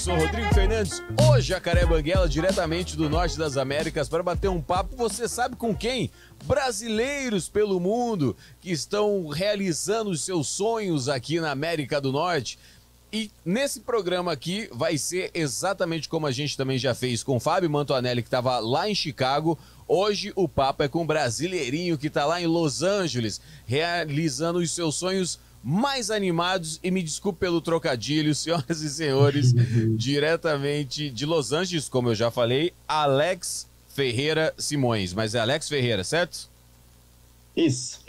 sou Rodrigo Fernandes, o Jacaré Banguela, diretamente do Norte das Américas, para bater um papo, você sabe com quem? Brasileiros pelo mundo que estão realizando os seus sonhos aqui na América do Norte. E nesse programa aqui vai ser exatamente como a gente também já fez com o Fábio Mantuanelli, que estava lá em Chicago. Hoje o papo é com um brasileirinho que está lá em Los Angeles, realizando os seus sonhos mais animados. E me desculpe pelo trocadilho, senhoras e senhores, diretamente de Los Angeles, como eu já falei, Alex Ferreira Simões. Mas é Alex Ferreira, certo? Isso.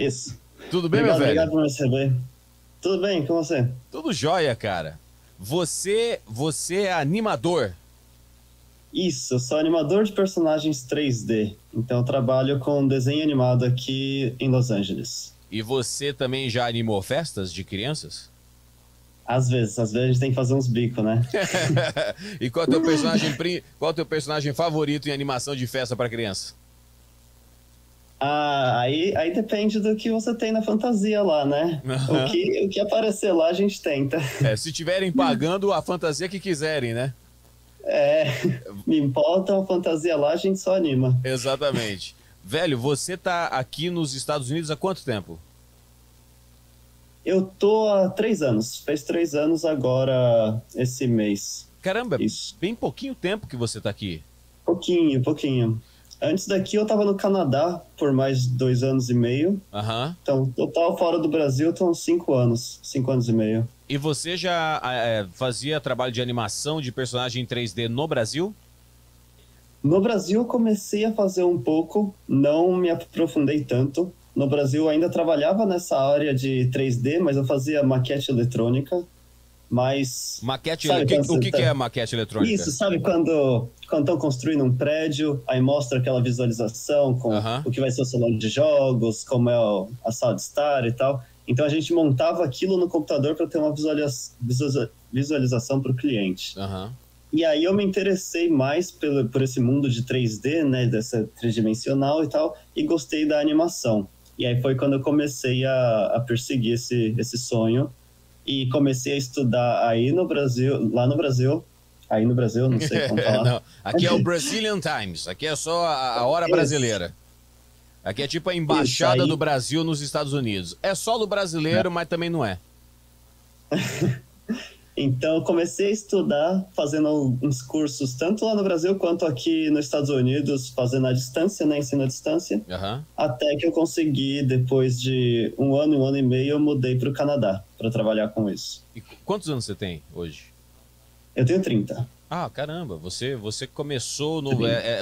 Tudo bem, obrigado, meu velho? Obrigado por me receber. Tudo bem, com você? Tudo jóia, cara. Você é animador? Isso, eu sou animador de personagens 3D. Então eu trabalho com desenho animado aqui em Los Angeles. E você também já animou festas de crianças? Às vezes a gente tem que fazer uns bicos, né? E qual é o teu personagem favorito em animação de festa para criança? Aí depende do que você tem na fantasia lá, né? O que aparecer lá a gente tenta. Se tiverem pagando a fantasia que quiserem, né? Me importa a fantasia lá, a gente só anima. Exatamente. Velho, você tá aqui nos Estados Unidos há quanto tempo? Eu tô há 3 anos. Fez 3 anos agora, esse mês. Caramba, Isso. Bem pouquinho tempo que você tá aqui. Pouquinho. Antes daqui eu tava no Canadá por mais 2 anos e meio. Aham. Então, total fora do Brasil, estão 5 anos. 5 anos e meio. E você já fazia trabalho de animação de personagem em 3D no Brasil? No Brasil eu comecei a fazer um pouco, não me aprofundei tanto. No Brasil eu ainda trabalhava nessa área de 3D, mas eu fazia maquete eletrônica. Mas... Maquete, sabe, o que é maquete eletrônica? Isso, sabe quando estão construindo um prédio, aí mostra aquela visualização com o que vai ser o salão de jogos, como é a sala de estar e tal. Então a gente montava aquilo no computador para ter uma visualização para o cliente. E aí eu me interessei mais por esse mundo de 3D, né, dessa tridimensional e tal, e gostei da animação. E aí foi quando eu comecei a perseguir esse sonho. E comecei a estudar aí no Brasil, lá no Brasil. Aí no Brasil, não sei como falar. Não, aqui é o Brazilian Times, aqui é só a hora brasileira. Aqui é tipo a embaixada do Brasil nos Estados Unidos. É solo brasileiro, mas também não é. Então eu comecei a estudar, fazendo uns cursos, tanto lá no Brasil quanto aqui nos Estados Unidos, fazendo à distância, né, ensino à distância. Até que eu consegui, depois de um ano e meio, eu mudei para o Canadá para trabalhar com isso. E quantos anos você tem hoje? Eu tenho 30. Ah, caramba, você começou,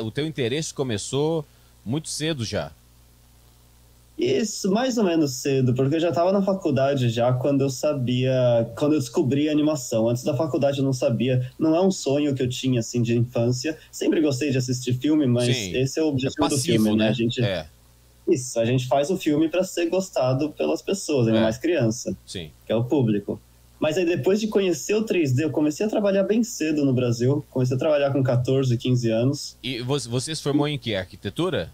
o teu interesse começou muito cedo já. Isso, mais ou menos cedo, porque eu já estava na faculdade já quando eu descobri a animação. Antes da faculdade eu não sabia, não é um sonho que eu tinha, assim, de infância. Sempre gostei de assistir filme, mas esse é o objetivo do filme, né? A gente faz o filme para ser gostado pelas pessoas, ainda mais criança, que é o público. Mas aí depois de conhecer o 3D, eu comecei a trabalhar bem cedo no Brasil. Comecei a trabalhar com 14, 15 anos. E você se formou em que? Arquitetura?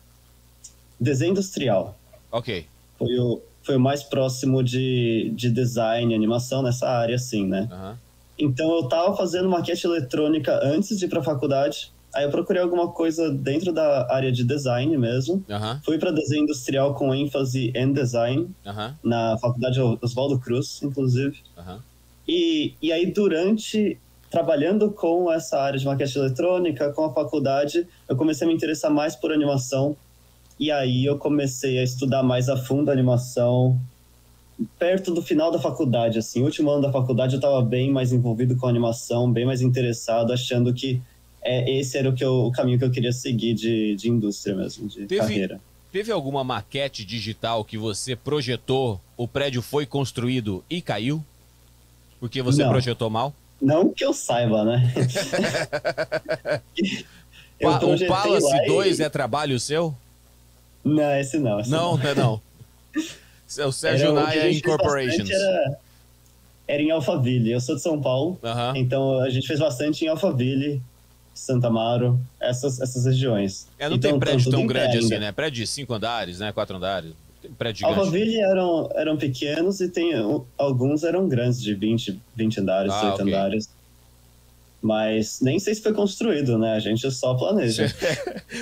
Desenho industrial. Ok. Foi o mais próximo de design, animação nessa área, assim, né? Então eu tava fazendo maquete eletrônica antes de ir pra faculdade. Aí eu procurei alguma coisa dentro da área de design mesmo. Fui para desenho industrial com ênfase em design, na faculdade Oswaldo Cruz, inclusive. E aí trabalhando com essa área de maquete eletrônica, com a faculdade, eu comecei a me interessar mais por animação. E aí eu comecei a estudar mais a fundo a animação perto do final da faculdade, assim. Último ano da faculdade eu estava bem mais envolvido com a animação, bem mais interessado, achando que esse era o caminho que eu queria seguir de indústria mesmo, de carreira. Teve alguma maquete digital que você projetou, o prédio foi construído e caiu? Porque você projetou mal? Não que eu saiba, né? O Palace 2 é trabalho seu? Não, esse não. Não. É o Sérgio Naia Incorporations. Era em Alphaville. Eu sou de São Paulo, então a gente fez bastante em Alphaville, Santa Amaro, essas regiões. Não tem prédio tão grande assim, né? Prédio de 5 andares, né? 4 andares. Tem prédio gigante. Alphaville eram pequenos e alguns eram grandes, de 20 andares, 8 andares. Mas nem sei se foi construído, né? A gente só planeja.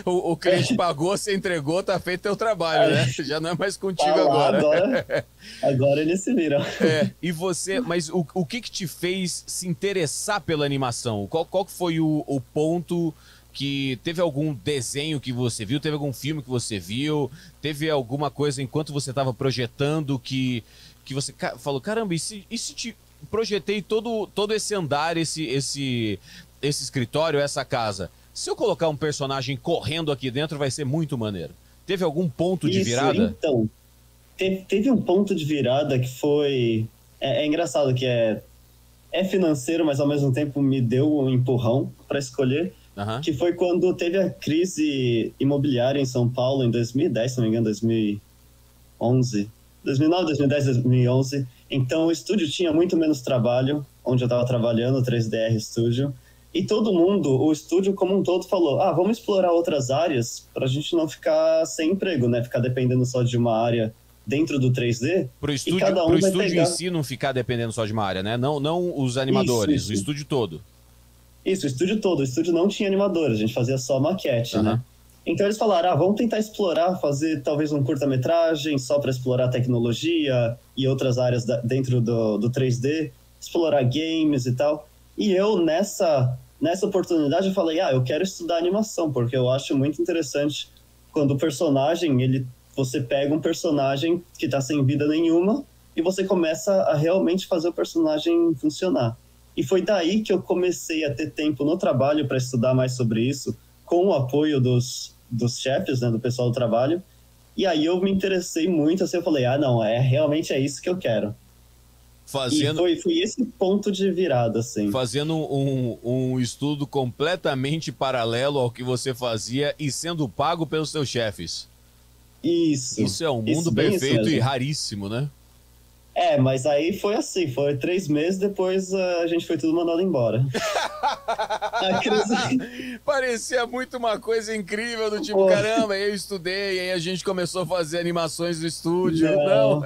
O cliente pagou, você entregou, tá feito teu trabalho, né? Já não é mais contigo Tá lá, agora. Agora eles se viram. E você, mas o que te fez se interessar pela animação? Qual que foi o ponto que teve algum desenho que você viu, teve algum filme que você viu, teve alguma coisa enquanto você estava projetando que você falou, caramba, e se te projetei todo esse andar, esse escritório, essa casa, se eu colocar um personagem correndo aqui dentro vai ser muito maneiro. Teve algum ponto de virada? Então, teve um ponto de virada que foi... É engraçado que é financeiro, mas ao mesmo tempo me deu um empurrão para escolher, que foi quando teve a crise imobiliária em São Paulo em 2010, se não me engano, 2011. 2009, 2010, 2011. Então o estúdio tinha muito menos trabalho, onde eu estava trabalhando, o 3DR Studio. E todo mundo, o estúdio como um todo, falou: vamos explorar outras áreas para a gente não ficar sem emprego, né? Ficar dependendo só de uma área dentro do 3D. Pro estúdio em si não ficar dependendo só de uma área, né? Não os animadores, o estúdio todo. Isso, o estúdio todo. O estúdio não tinha animadores, a gente fazia só maquete, né? Então eles falaram, vamos tentar explorar, fazer talvez um curta-metragem só para explorar tecnologia e outras áreas dentro do 3D, explorar games e tal. E eu, nessa oportunidade, eu falei, eu quero estudar animação, porque eu acho muito interessante quando o personagem, você pega um personagem que está sem vida nenhuma e você começa a realmente fazer o personagem funcionar. E foi daí que eu comecei a ter tempo no trabalho para estudar mais sobre isso, com o apoio dos chefes, né, do pessoal do trabalho. E aí eu me interessei muito, assim, eu falei, realmente é isso que eu quero. E foi esse ponto de virada, assim. Fazendo um estudo completamente paralelo ao que você fazia e sendo pago pelos seus chefes. Isso é um mundo perfeito e raríssimo, né? Mas aí foi assim, foi 3 meses, depois a gente foi tudo mandado embora. Parecia muito uma coisa incrível, do tipo, caramba, eu estudei, e aí a gente começou a fazer animações do estúdio. Não.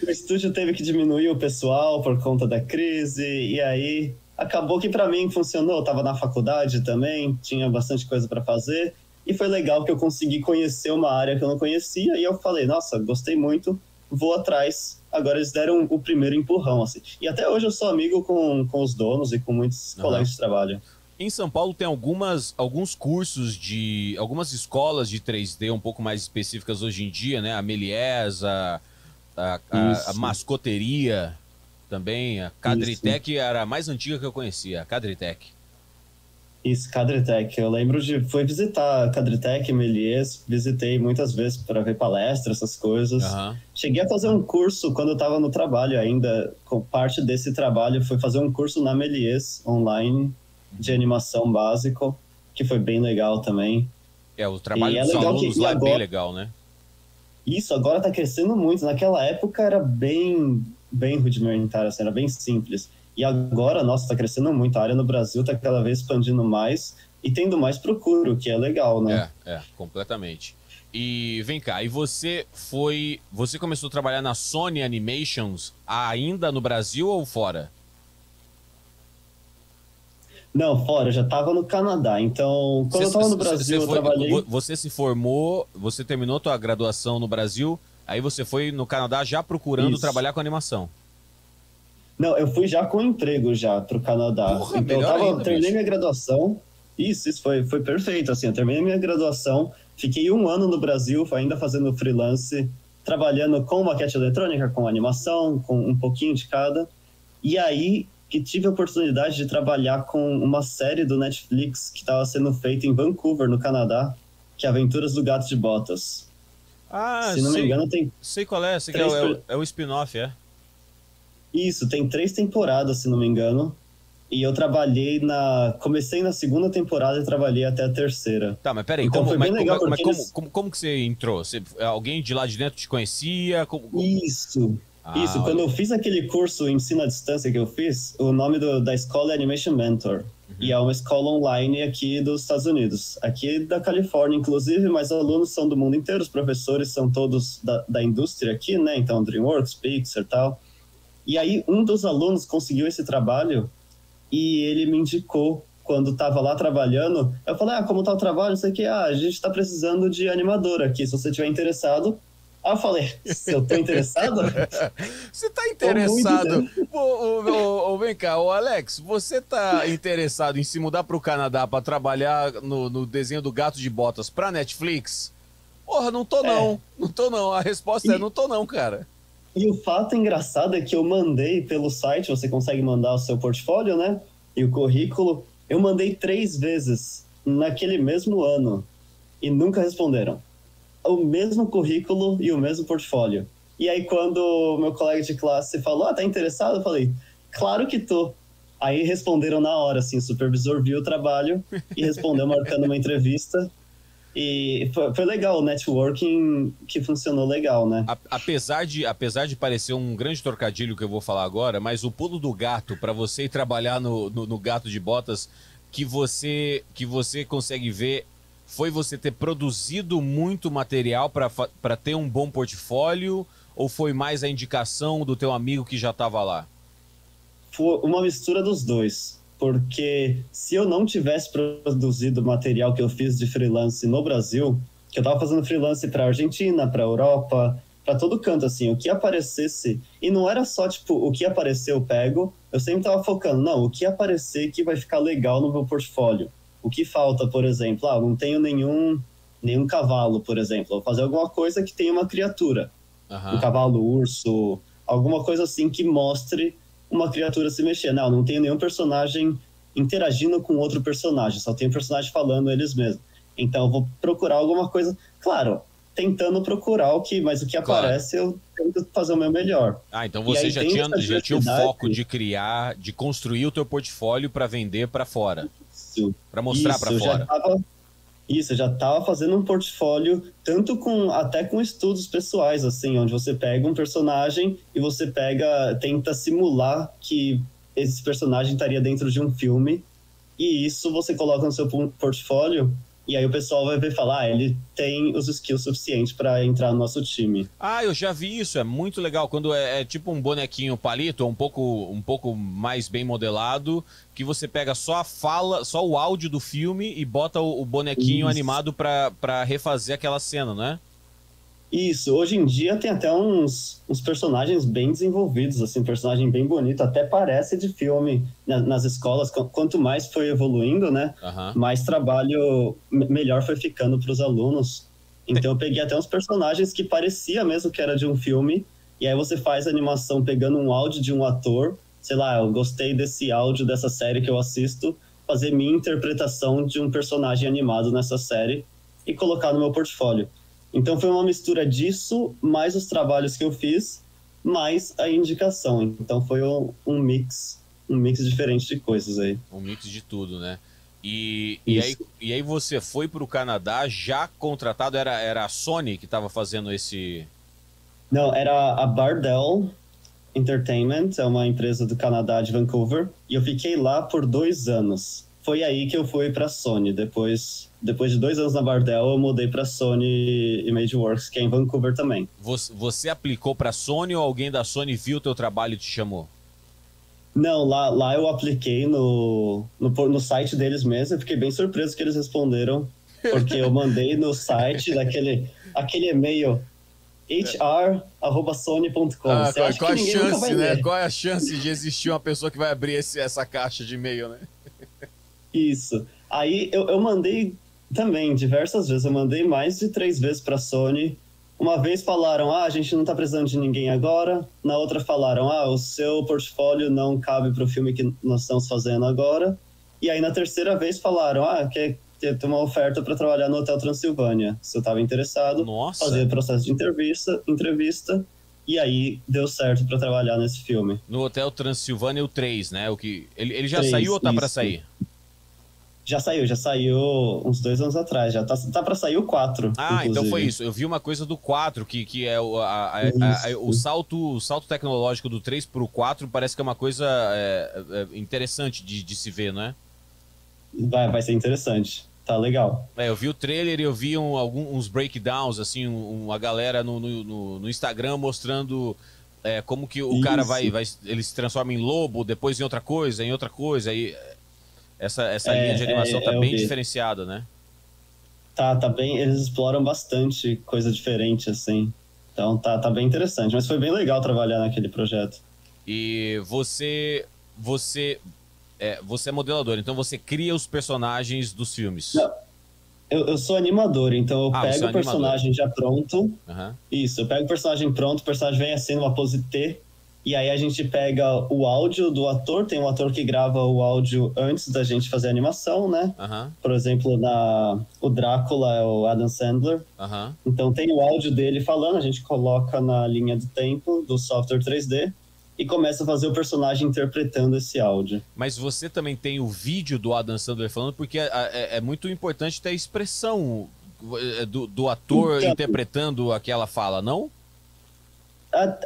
O estúdio teve que diminuir o pessoal por conta da crise, e aí acabou que pra mim funcionou. Eu tava na faculdade também, tinha bastante coisa pra fazer, e foi legal que eu consegui conhecer uma área que eu não conhecia, e eu falei, nossa, gostei muito, vou atrás. Agora eles deram o primeiro empurrão, assim. E até hoje eu sou amigo com os donos e com muitos colegas de trabalho. Em São Paulo tem alguns cursos algumas escolas de 3D um pouco mais específicas hoje em dia, né? A Méliès, a Mascoteria também, a Cadritec era a mais antiga que eu conhecia, a Cadritec. Isso, Cadritec. Eu lembro fui visitar a Cadritec, Méliès, visitei muitas vezes para ver palestras, essas coisas. Cheguei a fazer um curso quando eu estava no trabalho ainda, com parte desse trabalho foi fazer um curso na Méliès online de animação básico, que foi bem legal também. O trabalho dos alunos lá é bem legal, né? Isso, agora está crescendo muito. Naquela época era bem rudimentar, assim, era bem simples. E agora, nossa, está crescendo muito. A área no Brasil está cada vez expandindo mais e tendo mais procura, o que é legal, né? Completamente. E vem cá, e você começou a trabalhar na Sony Animations ainda no Brasil ou fora? Não, fora, eu já estava no Canadá. Então, quando eu estava no Brasil, eu trabalhei... Você se formou, você terminou tua graduação no Brasil, aí você foi no Canadá já procurando trabalhar com animação. Não, eu fui já com emprego já pro Canadá. Porra, então eu terminei minha graduação. Isso foi perfeito, assim, eu terminei minha graduação, fiquei 1 ano no Brasil, ainda fazendo freelance, trabalhando com maquete eletrônica, com animação, com um pouquinho de cada. E aí que tive a oportunidade de trabalhar com uma série do Netflix que estava sendo feita em Vancouver, no Canadá, que é Aventuras do Gato de Botas. Se não me engano, tem... Sei qual é, é o spin-off, é? Isso, tem 3 temporadas, se não me engano. E eu comecei na 2ª temporada e trabalhei até a 3ª. Tá, mas peraí, então, como que você entrou? Alguém de lá de dentro te conhecia? Isso, quando eu fiz aquele curso ensino à distância que eu fiz, o nome da escola é Animation Mentor. E é uma escola online aqui dos Estados Unidos, aqui da Califórnia, inclusive, mas os alunos são do mundo inteiro, os professores são todos da indústria aqui, né? Então, DreamWorks, Pixar e tal. E aí, um dos alunos conseguiu esse trabalho e ele me indicou quando estava lá trabalhando. Eu falei, como tá o trabalho? Isso aqui, a gente está precisando de animador aqui, se você estiver interessado. Aí eu falei, se eu tô interessado? Você tá interessado? Vem cá, Alex, você tá interessado em se mudar pro Canadá para trabalhar no desenho do Gato de Botas pra Netflix? Porra, não tô não. Não tô não. A resposta é não tô não, cara. E o fato engraçado é que eu mandei pelo site, você consegue mandar o seu portfólio, né? E o currículo. Eu mandei 3 vezes naquele mesmo ano e nunca responderam. O mesmo currículo e o mesmo portfólio. E aí quando o meu colega de classe falou, tá interessado? Eu falei, claro que tô. Aí responderam na hora, assim, o supervisor viu o trabalho e respondeu marcando uma entrevista. E foi legal, o networking que funcionou legal, né? Apesar de parecer um grande trocadilho que eu vou falar agora, mas o pulo do gato para você ir trabalhar no Gato de Botas que você consegue ver foi você ter produzido muito material para ter um bom portfólio ou foi mais a indicação do teu amigo que já estava lá? Foi uma mistura dos dois. Porque se eu não tivesse produzido o material que eu fiz de freelance no Brasil, que eu estava fazendo freelance para Argentina, para Europa, para todo canto, assim, o que aparecesse, e não era só, tipo, o que aparecer eu pego, eu sempre estava focando, não, o que aparecer que vai ficar legal no meu portfólio. O que falta, por exemplo, não tenho nenhum cavalo, por exemplo, vou fazer alguma coisa que tenha uma criatura, um cavalo, urso, alguma coisa assim que mostre uma criatura se mexer. Não tenho nenhum personagem interagindo com outro personagem, só tem personagem falando eles mesmos. Então eu vou procurar alguma coisa, claro, tentando procurar mas o que aparece eu tento fazer o meu melhor. Então você já tinha o foco de criar, de construir o teu portfólio para vender para fora, para mostrar para fora. Eu já estava fazendo um portfólio, até com estudos pessoais, assim, onde você pega um personagem e você tenta simular que esse personagem estaria dentro de um filme, e isso você coloca no seu portfólio, e aí o pessoal vai ver e falar, ele tem os skills suficientes para entrar no nosso time. Eu já vi isso, é muito legal, quando é tipo um bonequinho palito, um pouco mais bem modelado, que você pega só a fala, só o áudio do filme e bota o bonequinho animado para refazer aquela cena, né? Isso, hoje em dia tem até uns personagens bem desenvolvidos, assim, um personagem bem bonito, até parece de filme nas escolas. Quanto mais foi evoluindo, né, mais trabalho melhor foi ficando para os alunos. Então eu peguei até uns personagens que parecia mesmo que era de um filme, e aí você faz a animação pegando um áudio de um ator, sei lá, eu gostei desse áudio dessa série que eu assisto, fazer minha interpretação de um personagem animado nessa série e colocar no meu portfólio. Então foi uma mistura disso, mais os trabalhos que eu fiz, mais a indicação. Então foi um mix diferente de coisas aí. Um mix de tudo, né? E aí você foi para o Canadá já contratado, era a Sony que estava fazendo esse... Não, era a Bardell Entertainment, é uma empresa do Canadá, de Vancouver, e eu fiquei lá por 2 anos. Foi aí que eu fui para a Sony. Depois de 2 anos na Bardell, eu mudei para a Sony Imageworks, que é em Vancouver também. Você aplicou para a Sony ou alguém da Sony viu o teu trabalho e te chamou? Não, lá eu apliquei no site deles mesmo. Eu fiquei bem surpreso que eles responderam, porque eu mandei no site aquele e-mail hr@sony.com. Qual a chance, né? Qual é a chance de existir uma pessoa que vai abrir essa caixa de e-mail, né? Isso. Aí eu mandei também diversas vezes. Eu mandei mais de 3 vezes para a Sony. Uma vez falaram, a gente não está precisando de ninguém agora. Na outra falaram, o seu portfólio não cabe para o filme que nós estamos fazendo agora. E aí na terceira vez falaram, quer ter uma oferta para trabalhar no Hotel Transilvânia. Se eu estava interessado, fazer processo de entrevista. E aí deu certo para trabalhar nesse filme. No Hotel Transilvânia, o 3, né? Ele já 3, saiu ou tá para sair? Já saiu uns 2 anos atrás, já tá pra sair o 4. Inclusive. Então foi isso. Eu vi uma coisa do 4, que é o salto tecnológico do 3 pro 4, parece que é uma coisa interessante de se ver, não é? Vai ser interessante. Tá legal. Eu vi o trailer e eu vi uns breakdowns, assim, uma galera no Instagram mostrando como que o cara ele se transforma em lobo, depois em outra coisa, aí essa linha de animação tá bem diferenciada, né? Tá bem, eles exploram bastante coisa diferente, assim. Então tá bem interessante, mas foi bem legal trabalhar naquele projeto. E você é modelador, então você cria os personagens dos filmes. Não, eu sou animador, então eu pego o personagem já pronto. Uhum. Isso, eu pego o personagem pronto, o personagem vem assim numa pose T, e aí a gente pega o áudio do ator, tem um ator que grava o áudio antes da gente fazer a animação, né? Uhum. Por exemplo, o Drácula é o Adam Sandler. Uhum. Então tem o áudio dele falando, a gente coloca na linha do tempo do software 3D e começa a fazer o personagem interpretando esse áudio. Mas você também tem o vídeo do Adam Sandler falando, porque é muito importante ter a expressão do ator interpretando aquela fala, não?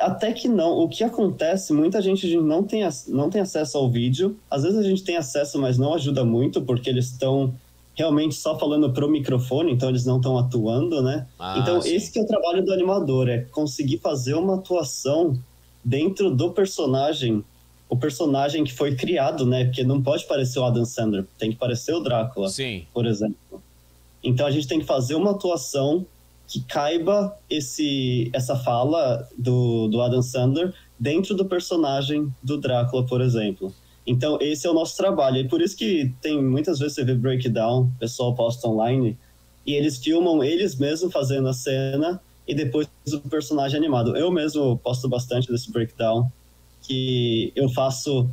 Até que não. O que acontece, muita gente não tem acesso ao vídeo. Às vezes a gente tem acesso, mas não ajuda muito, porque eles estão realmente só falando pro microfone, então eles não estão atuando, né? Então sim. Esse que é o trabalho do animador, é conseguir fazer uma atuação dentro do personagem, o personagem que foi criado, né? Porque não pode parecer o Adam Sandler, tem que parecer o Drácula, sim, por exemplo. Então a gente tem que fazer uma atuação que caiba essa fala do Adam Sandler dentro do personagem do Drácula, por exemplo. Então, esse é o nosso trabalho. E por isso que tem muitas vezes você vê breakdown, o pessoal posta online, e eles filmam eles mesmos fazendo a cena e depois o personagem animado. Eu mesmo posto bastante desse breakdown, que eu faço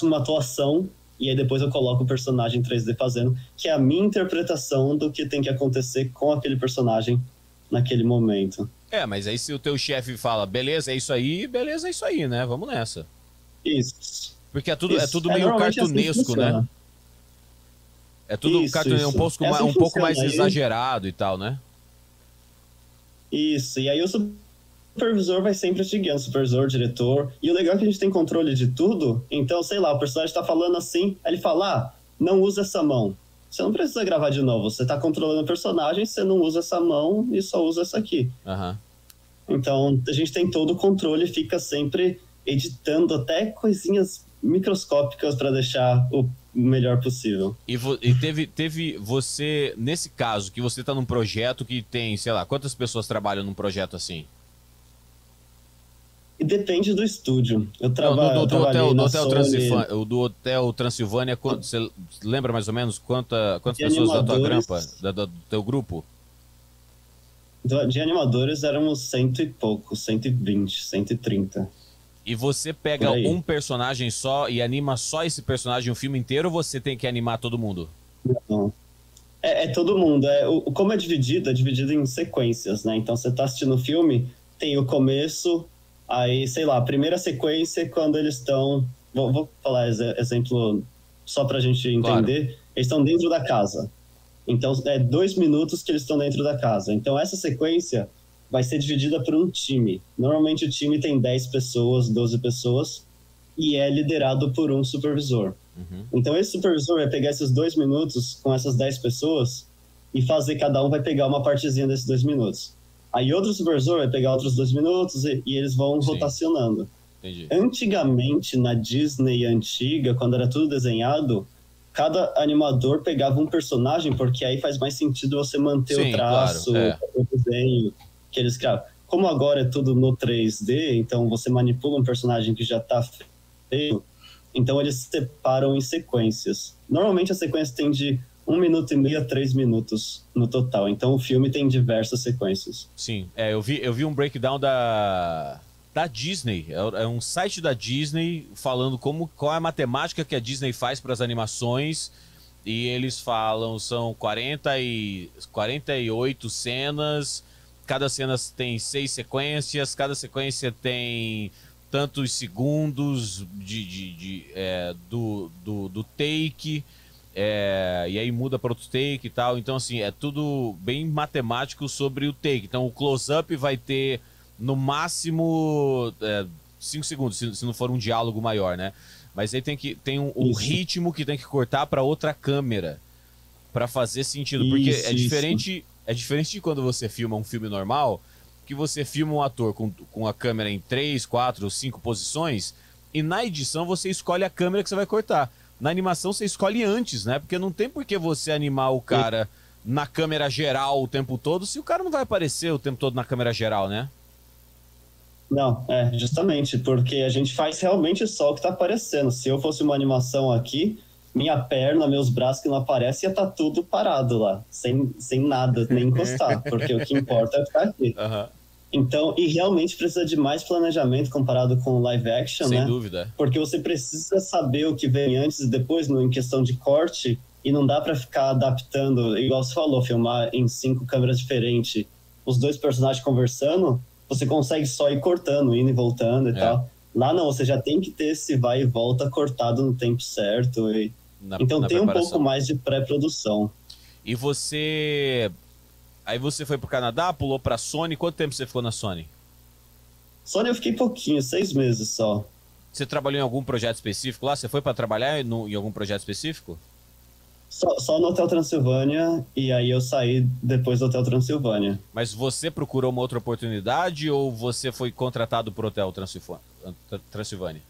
uma atuação e aí depois eu coloco o personagem em 3D fazendo, que é a minha interpretação do que tem que acontecer com aquele personagem naquele momento. Mas aí se o teu chefe fala, beleza, é isso aí, né? Vamos nessa. Isso. Porque é tudo meio cartunesco, assim, né? É tudo cartunesco, um pouco mais exagerado e tal, né? Isso, e aí o supervisor vai sempre te guiando, supervisor, diretor, e o legal é que a gente tem controle de tudo, então, sei lá, o personagem tá falando assim, aí ele fala, não usa essa mão. Você não precisa gravar de novo, você tá controlando o personagem, você não usa essa mão e só usa essa aqui. Uhum. Então, a gente tem todo o controle, fica sempre editando até coisinhas microscópicas para deixar o melhor possível. E teve você, nesse caso, que você tá num projeto que tem, sei lá, quantas pessoas trabalham num projeto assim? E depende do estúdio. Eu trabalho do Hotel Transilvânia, você lembra mais ou menos quantas pessoas da tua grampa, do teu grupo? De animadores éramos 100 e pouco, 120, 130. E você pega um personagem só e anima só esse personagem o filme inteiro, ou você tem que animar todo mundo? Não. É todo mundo. Como é dividido em sequências, né? Então você tá assistindo o filme, tem o começo, aí, sei lá, a primeira sequência é quando eles estão... Vou falar exemplo só pra gente entender. Claro. Eles estão dentro da casa. Então, 2 minutos que eles estão dentro da casa. Então, essa sequência vai ser dividida por um time. Normalmente, o time tem 10 pessoas, 12 pessoas, e é liderado por um supervisor. Uhum. Então, esse supervisor vai pegar esses 2 minutos com essas 10 pessoas e fazer, cada um vai pegar uma partezinha desses 2 minutos. Aí, outro supervisor vai pegar outros 2 minutos e eles vão rotacionando. Entendi. Antigamente, na Disney antiga, quando era tudo desenhado, cada animador pegava um personagem, porque aí faz mais sentido você manter o traço, claro, o desenho que eles criavam. Como agora é tudo no 3D, então você manipula um personagem que já está feito, então eles separam em sequências. Normalmente a sequência tem de 1 minuto e meio a 3 minutos no total, então o filme tem diversas sequências. Sim, eu vi um breakdown da Disney, é um site da Disney falando qual é a matemática que a Disney faz para as animações, e eles falam, são 48 cenas, cada cena tem 6 sequências, cada sequência tem tantos segundos do take, e aí muda para outro take e tal, então assim, é tudo bem matemático sobre o take. Então o close-up vai ter no máximo 5 segundos, se não for um diálogo maior, né? Mas aí tem um ritmo que tem que cortar para outra câmera para fazer sentido, porque é diferente de quando você filma um filme normal, que você filma um ator com a câmera em 3, 4, 5 posições, e na edição você escolhe a câmera que você vai cortar. Na animação você escolhe antes, né? Porque não tem por que você animar o cara na câmera geral o tempo todo, se o cara não vai aparecer o tempo todo na câmera geral, né? Não, justamente, porque a gente faz realmente só o que tá aparecendo. Se eu fosse uma animação aqui, minha perna, meus braços que não aparecem, ia estar tudo parado lá, sem nada, nem encostar, porque o que importa é ficar aqui. Uhum. Então, e realmente precisa de mais planejamento comparado com live action, né? Sem dúvida. Porque você precisa saber o que vem antes e depois, em questão de corte, e não dá para ficar adaptando, igual você falou, filmar em 5 câmeras diferentes, os 2 personagens conversando, você consegue só ir cortando, indo e voltando e tal. Lá não, você já tem que ter esse vai e volta cortado no tempo certo. Então tem um pouco mais de pré-produção. E você... Aí você foi pro Canadá, pulou pra Sony. Quanto tempo você ficou na Sony? Sony eu fiquei pouquinho, 6 meses só. Você trabalhou em algum projeto específico lá? Você foi para trabalhar em algum projeto específico? Só no Hotel Transilvânia, e aí eu saí depois do Hotel Transilvânia. Mas você procurou uma outra oportunidade ou você foi contratado por Hotel Transilvânia?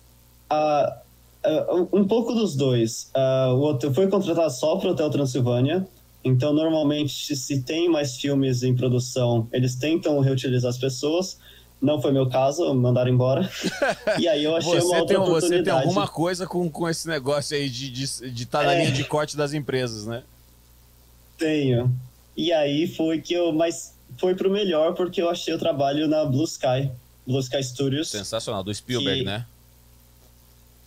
Um pouco dos dois. Eu fui contratado só para o Hotel Transilvânia, então normalmente se tem mais filmes em produção, eles tentam reutilizar as pessoas. Não foi meu caso, mandaram embora. E aí eu achei uma outra oportunidade. Você tem alguma coisa com esse negócio aí de estar na linha de corte das empresas, né? Tenho. E aí mas foi pro melhor, porque eu achei o trabalho na Blue Sky Studios. Sensacional, do Spielberg, né?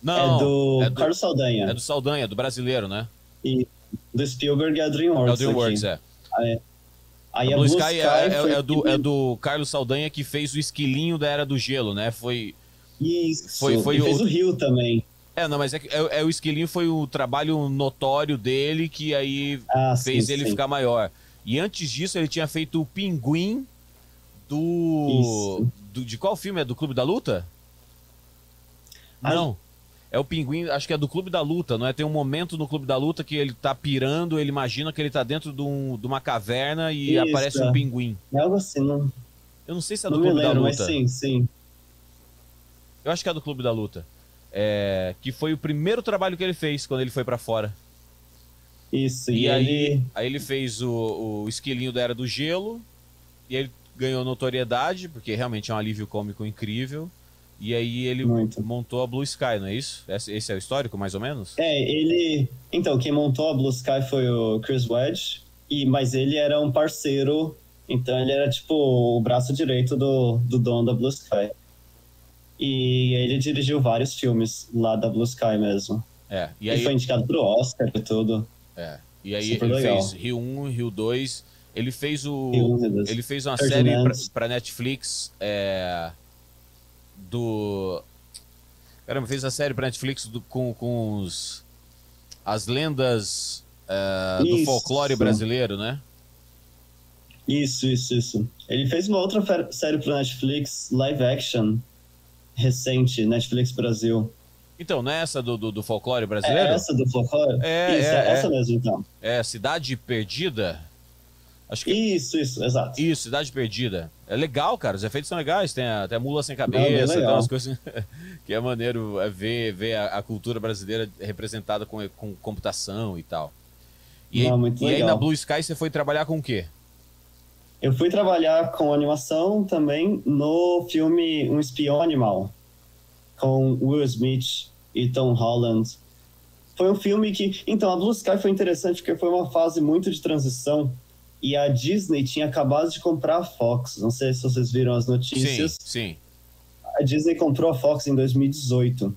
Não, é do Carlos Saldanha. É do Saldanha, do brasileiro, né? E do Spielberg é a DreamWorks. É o DreamWorks, aqui. Aí a Blue Sky é do Carlos Saldanha, que fez o Esquilinho da Era do Gelo, né? Isso, fez o Rio também. Não, mas o Esquilinho foi o trabalho notório dele, que aí fez ele ficar maior. E antes disso ele tinha feito o Pinguim de qual filme? É do Clube da Luta? Não. É o Pinguim, acho que é do Clube da Luta, não é? Tem um momento no Clube da Luta que ele tá pirando, ele imagina que ele tá dentro de uma caverna e aparece um pinguim. É algo assim, não... Eu não sei se é do Clube da Luta. Mas sim. Eu acho que é do Clube da Luta. Que foi o primeiro trabalho que ele fez quando ele foi pra fora. Isso, e aí ele fez o Esquilinho da Era do Gelo, e ele ganhou notoriedade, porque realmente é um alívio cômico incrível. E aí ele montou a Blue Sky, não é isso? Esse é o histórico, mais ou menos? Então, quem montou a Blue Sky foi o Chris Wedge, mas ele era um parceiro, então ele era tipo o braço direito do dono da Blue Sky. E ele dirigiu vários filmes lá da Blue Sky mesmo. E aí... Ele foi indicado pro Oscar e tudo. E aí ele fez Rio 1, Rio 2, ele fez uma série pra Netflix, Caramba, fez a série pra Netflix com as lendas do folclore brasileiro, né? Isso. Ele fez uma outra série pra Netflix, live action, recente, Netflix Brasil. Então, não é essa do folclore brasileiro? É essa do folclore? Essa mesmo, então. Cidade Perdida? Acho que... Isso, exato. Isso, Cidade Perdida. É legal, cara, os efeitos são legais, tem até mula sem cabeça, tem umas coisas que é maneiro ver a cultura brasileira representada com computação e tal. E aí na Blue Sky você foi trabalhar com o quê? Eu fui trabalhar com animação também no filme Um Espião Animal, com Will Smith e Tom Holland. Foi um filme que... Então, a Blue Sky foi interessante porque foi uma fase muito de transição. E a Disney tinha acabado de comprar a Fox. Não sei se vocês viram as notícias. Sim. A Disney comprou a Fox em 2018.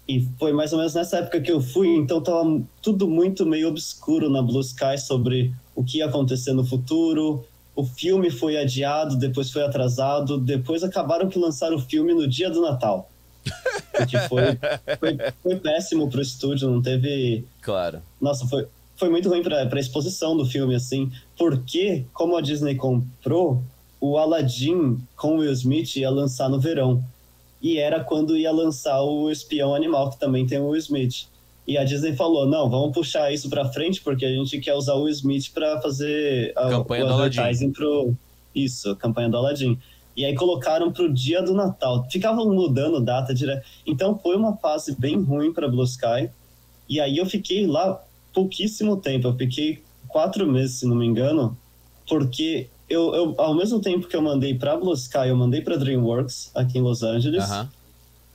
E foi mais ou menos nessa época que eu fui. Então tava tudo muito meio obscuro na Blue Sky sobre o que ia acontecer no futuro. O filme foi adiado, depois foi atrasado. Depois acabaram que lançaram o filme no dia do Natal. Porque foi péssimo pro estúdio, não teve... Claro. Nossa, foi muito ruim pra exposição do filme, assim, porque, como a Disney comprou, o Aladdin com o Will Smith ia lançar no verão. E era quando ia lançar o Espião Animal, que também tem o Will Smith. E a Disney falou, não, vamos puxar isso pra frente, porque a gente quer usar o Will Smith pra fazer campanha do Aladdin. Isso, a campanha do Aladdin. E aí colocaram pro dia do Natal. Ficavam mudando data direto. Então foi uma fase bem ruim para Blue Sky. E aí eu fiquei lá pouquíssimo tempo. Eu fiquei 4 meses, se não me engano, porque eu ao mesmo tempo que eu mandei para Blue Sky, eu mandei para DreamWorks aqui em Los Angeles.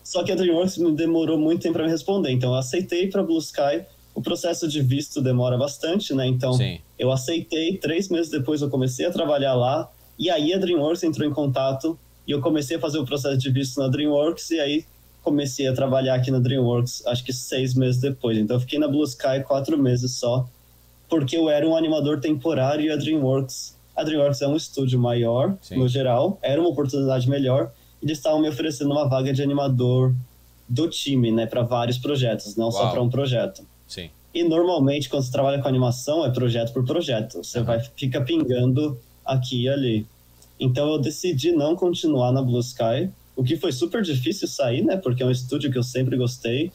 Só que a DreamWorks me demorou muito tempo para me responder. Então eu aceitei para Blue Sky. O processo de visto demora bastante, né? Então eu aceitei, 3 meses depois eu comecei a trabalhar lá. E aí a DreamWorks entrou em contato e eu comecei a fazer o processo de visto na DreamWorks e aí comecei a trabalhar aqui na DreamWorks, acho que 6 meses depois. Então eu fiquei na Blue Sky 4 meses só, porque eu era um animador temporário e a DreamWorks é um estúdio maior, no geral, era uma oportunidade melhor. Eles estavam me oferecendo uma vaga de animador do time, né, para vários projetos, não só para um projeto. E normalmente quando você trabalha com animação é projeto por projeto, você fica pingando aqui e ali. Então eu decidi não continuar na Blue Sky, o que foi super difícil sair, né? Porque é um estúdio que eu sempre gostei.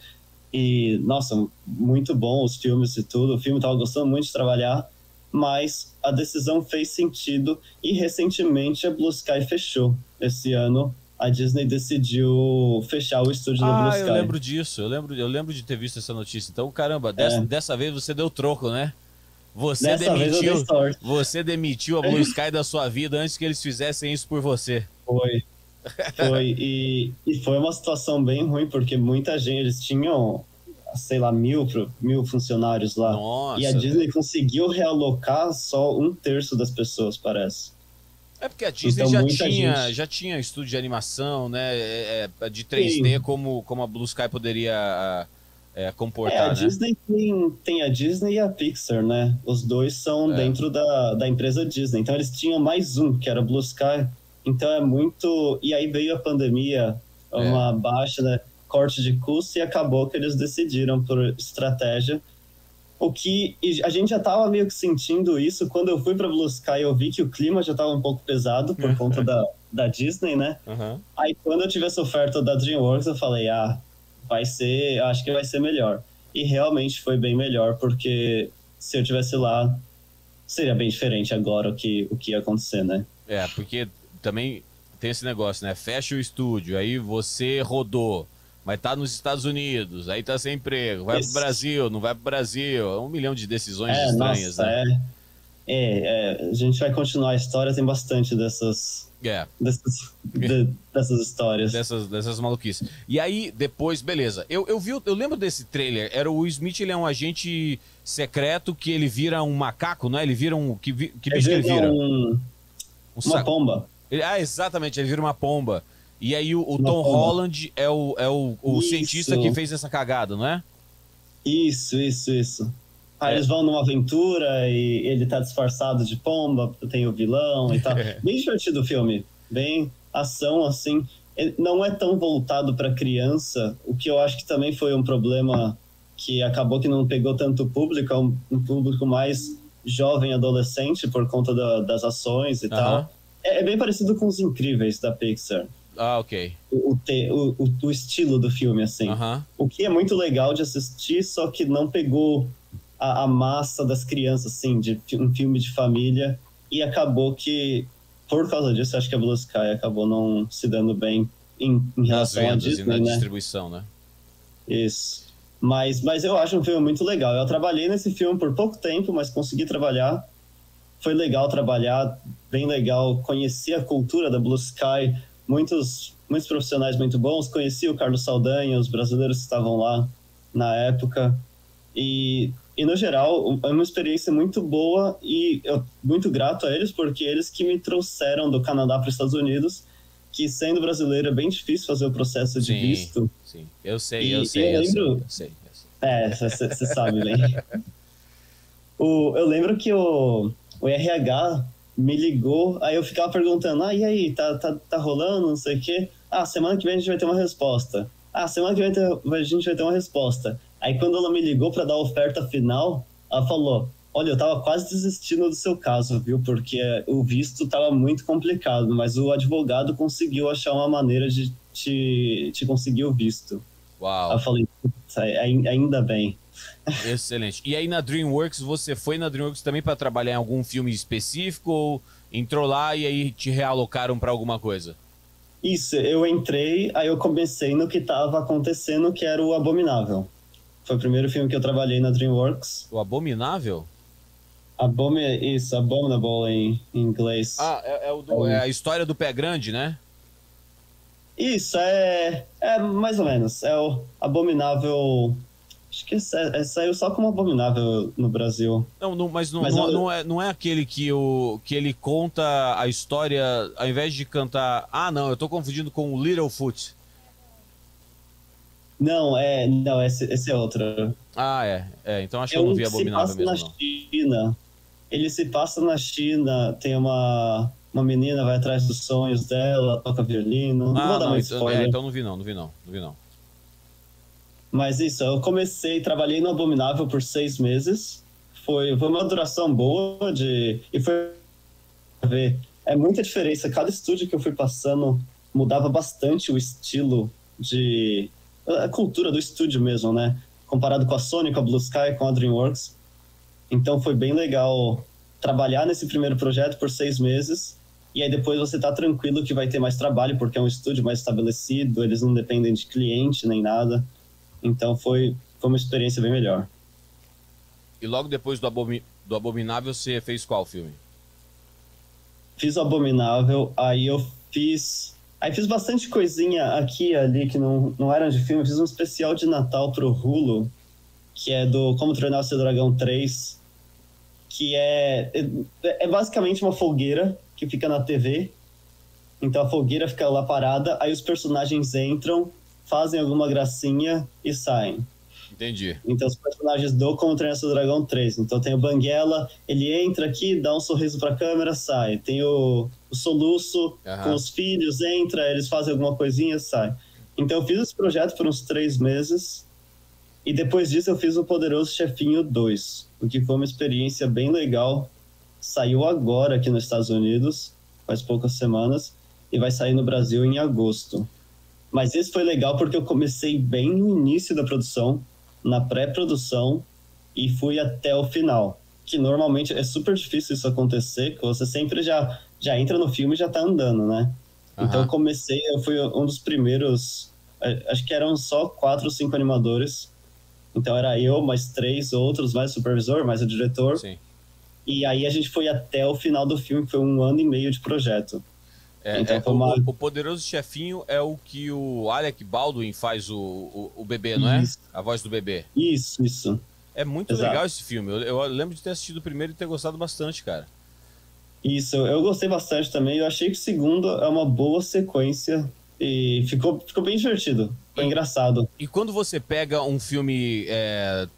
E, nossa, muito bom os filmes e tudo. O filme tava gostando muito de trabalhar, mas a decisão fez sentido e recentemente a Blue Sky fechou. Esse ano a Disney decidiu fechar o estúdio da Blue Sky. Eu lembro disso. Eu lembro de ter visto essa notícia. Então, caramba, dessa vez você deu troco, né? Você demitiu a Blue Sky da sua vida antes que eles fizessem isso por você. Foi. E foi uma situação bem ruim, porque muita gente, eles tinham, sei lá, 1.000 funcionários lá. Nossa, e a Disney conseguiu realocar só 1/3 das pessoas, parece. É porque a Disney então, já tinha estúdio de animação, né? De 3D, como a Blue Sky poderia... comportar, a Disney tem a Disney e a Pixar, né? Os dois são dentro da empresa Disney. Então eles tinham mais um, que era Blue Sky. Então é muito... E aí veio a pandemia, uma baixa, né? Corte de custo, e acabou que eles decidiram por estratégia. E a gente já estava meio que sentindo isso. Quando eu fui para Blue Sky, eu vi que o clima já estava um pouco pesado por conta da Disney, né? Aí quando eu tive essa oferta da DreamWorks, eu falei, acho que vai ser melhor. E realmente foi bem melhor, porque se eu tivesse lá, seria bem diferente agora o que ia acontecer, né? Porque também tem esse negócio, né? Fecha o estúdio, aí você rodou, mas tá nos Estados Unidos, aí tá sem emprego, vai pro Brasil, não vai pro Brasil, 1 milhão de decisões estranhas, né? A gente vai continuar a história, tem bastante dessas histórias. Dessas maluquices. E aí, depois, beleza. Eu lembro desse trailer. Era o Will Smith, ele é um agente secreto que ele vira um macaco, não é? Ele vira um... Que bicho que ele vira? Uma pomba. Exatamente, ele vira uma pomba. E aí o Tom Holland é o cientista que fez essa cagada, não é? Isso. Eles vão numa aventura e ele tá disfarçado de pomba, tem o vilão e tal. Bem divertido o filme, bem ação, assim. Ele não é tão voltado para criança, o que eu acho que também foi um problema que acabou que não pegou tanto público, é um público mais jovem, adolescente, por conta das ações e tal. É bem parecido com Os Incríveis, da Pixar. Ok. O estilo do filme, assim. O que é muito legal de assistir, só que não pegou a massa das crianças, assim, de um filme de família, e acabou que, por causa disso, acho que a Blue Sky acabou não se dando bem em relação à Disney, e na distribuição, né? Isso. Mas eu acho um filme muito legal. Eu trabalhei nesse filme por pouco tempo, mas consegui trabalhar. Foi legal trabalhar, bem legal. Conheci a cultura da Blue Sky, muitos profissionais muito bons. Conheci o Carlos Saldanha, os brasileiros que estavam lá na época. E no geral, é uma experiência muito boa e eu muito grato a eles, porque eles que me trouxeram do Canadá para os Estados Unidos, que sendo brasileiro é bem difícil fazer o processo de visto. Sim, eu sei. Você sabe bem. Eu lembro que o RH me ligou, aí eu ficava perguntando, e aí, tá rolando, não sei o quê? Semana que vem a gente vai ter uma resposta. Semana que vem a gente vai ter uma resposta. Aí quando ela me ligou para dar a oferta final, ela falou, olha, eu tava quase desistindo do seu caso, viu? Porque o visto tava muito complicado, mas o advogado conseguiu achar uma maneira de te conseguir o visto. Uau. Aí eu falei, ainda bem. Excelente. E aí na DreamWorks, você foi na DreamWorks também para trabalhar em algum filme específico ou entrou lá e aí te realocaram pra alguma coisa. Isso, eu entrei, aí eu comecei no que estava acontecendo, que era o Abominável. Foi o primeiro filme que eu trabalhei na DreamWorks. O Abominável? Isso, Abominable em inglês. Ah, é a história do pé grande, né? Isso, é mais ou menos. É o Abominável... Acho que saiu só como Abominável no Brasil. Mas não é aquele que ele conta a história, ao invés de cantar... Ah, não, eu tô confundindo com o Littlefoot. Não, esse é outro. Ah, então acho que eu não vi Abominável mesmo, não. China. Ele se passa na China, tem uma menina, vai atrás dos sonhos dela, toca violino. Não vou dar muito spoiler. Então não vi não. Mas isso, eu trabalhei no Abominável por 6 meses. Foi uma duração boa e foi ver. É muita diferença. Cada estúdio que eu fui passando mudava bastante o estilo a cultura do estúdio mesmo, né? Comparado com a Sony, com a Blue Sky, com a DreamWorks. Então foi bem legal trabalhar nesse primeiro projeto por 6 meses. E aí depois você tá tranquilo que vai ter mais trabalho, porque é um estúdio mais estabelecido, eles não dependem de cliente nem nada. Então foi uma experiência bem melhor. E logo depois do Abominável, você fez qual filme? Fiz o Abominável, aí fiz bastante coisinha aqui e ali que não eram de filme. Eu fiz um especial de Natal pro Hulu, que é do Como Treinar o Seu Dragão 3, que é basicamente uma fogueira que fica na TV. Então a fogueira fica lá parada, aí os personagens entram, fazem alguma gracinha e saem. Entendi. Então os personagens do Como Treinar Seu Dragão 3. Então tem o Banguela, ele entra aqui, dá um sorriso pra câmera, sai. Tem o Soluço, com os filhos, entra, eles fazem alguma coisinha, sai. Então eu fiz esse projeto por uns 3 meses. E depois disso eu fiz o Poderoso Chefinho 2, o que foi uma experiência bem legal. Saiu agora aqui nos Estados Unidos, faz poucas semanas, e vai sair no Brasil em agosto. Mas esse foi legal porque eu comecei bem no início da produção, na pré-produção, e fui até o final. Que normalmente é super difícil isso acontecer, que você sempre já entra no filme e já tá andando, né? Então eu fui um dos primeiros, acho que eram só 4 ou 5 animadores. Então era eu, mais 3 outros, mais o supervisor, mais o diretor. Sim. E aí a gente foi até o final do filme, que foi 1 ano e meio de projeto. O Poderoso Chefinho é o que o Alec Baldwin faz o bebê, não é? A voz do bebê. Isso. É muito legal esse filme. Eu lembro de ter assistido o primeiro e ter gostado bastante, cara. Isso, eu gostei bastante também. Eu achei que o segundo é uma boa sequência e ficou bem divertido. Foi engraçado. E quando você pega um filme,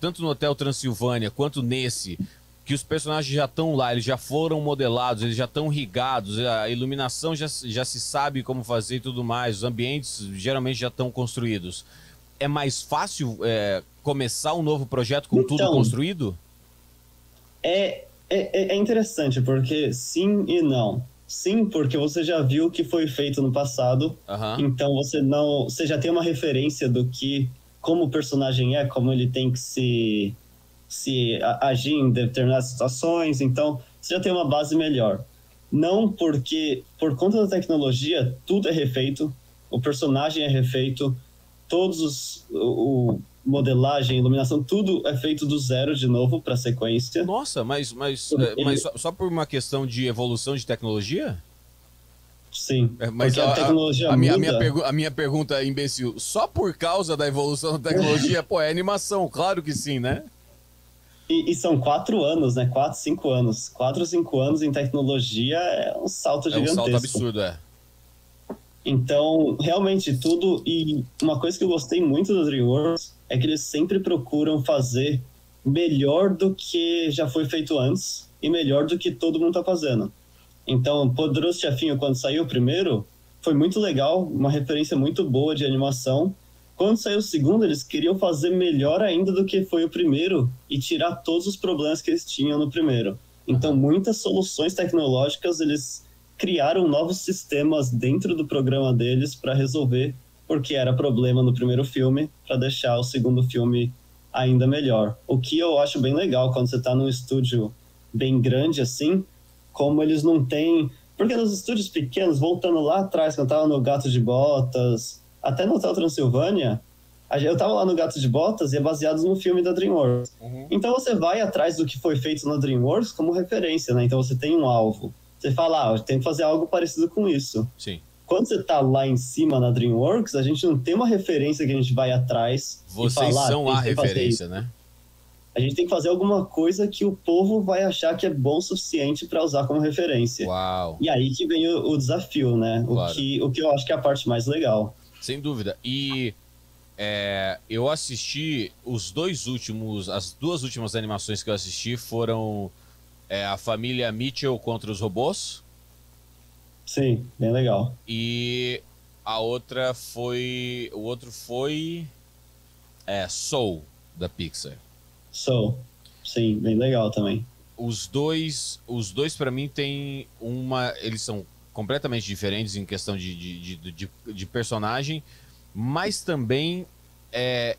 tanto no Hotel Transilvânia quanto nesse, que os personagens já estão lá, eles já foram modelados, eles já estão rigados, a iluminação já se sabe como fazer e tudo mais, os ambientes geralmente já estão construídos. É mais fácil começar um novo projeto com tudo construído? É interessante, porque sim e não. Sim, porque você já viu o que foi feito no passado, então você já tem uma referência do como o personagem como ele tem que se agir em determinadas situações, então você já tem uma base melhor. Não porque, por conta da tecnologia, tudo é refeito, o personagem é refeito, modelagem, iluminação, tudo é feito do zero de novo para a sequência. Nossa, mas só por uma questão de evolução de tecnologia? Sim, mas a tecnologia muda. A minha pergunta é imbecil. Só por causa da evolução da tecnologia? Pô, é animação, claro que sim, né? E são 4 anos, né? 4, 5 anos. 4 ou 5 anos em tecnologia é um salto gigantesco. É um salto absurdo, Então, realmente, tudo... E uma coisa que eu gostei muito do DreamWorks é que eles sempre procuram fazer melhor do que já foi feito antes e melhor do que todo mundo tá fazendo. Então, Poderoso Chefinho, quando saiu o primeiro, foi muito legal, uma referência muito boa de animação. Quando saiu o segundo, eles queriam fazer melhor ainda do que foi o primeiro e tirar todos os problemas que eles tinham no primeiro. Então, muitas soluções tecnológicas, eles criaram novos sistemas dentro do programa deles para resolver porque era problema no primeiro filme, para deixar o segundo filme ainda melhor. O que eu acho bem legal quando você está num estúdio bem grande assim, como eles não têm... Porque nos estúdios pequenos, voltando lá atrás, quando eu tava no Gato de Botas, até no Hotel Transilvânia, eu tava lá no Gato de Botas e é baseado no filme da DreamWorks. Então você vai atrás do que foi feito na DreamWorks como referência, né? Então você tem um alvo. Você fala, tem que fazer algo parecido com isso. Sim. Quando você tá lá em cima na DreamWorks, a gente não tem uma referência que a gente vai atrás Vocês e falar, são a referência, né? A gente tem que fazer alguma coisa que o povo vai achar que é bom o suficiente para usar como referência. Uau! E aí que vem o desafio, né? Claro. O que eu acho que é a parte mais legal. Sem dúvida. E eu assisti as duas últimas animações que eu assisti foram a família Mitchell contra os robôs. Sim, bem legal. E a outra foi... O outro foi... Soul, da Pixar. Soul. Sim, bem legal também. Os dois para mim tem uma... Eles são completamente diferentes em questão de personagem, mas também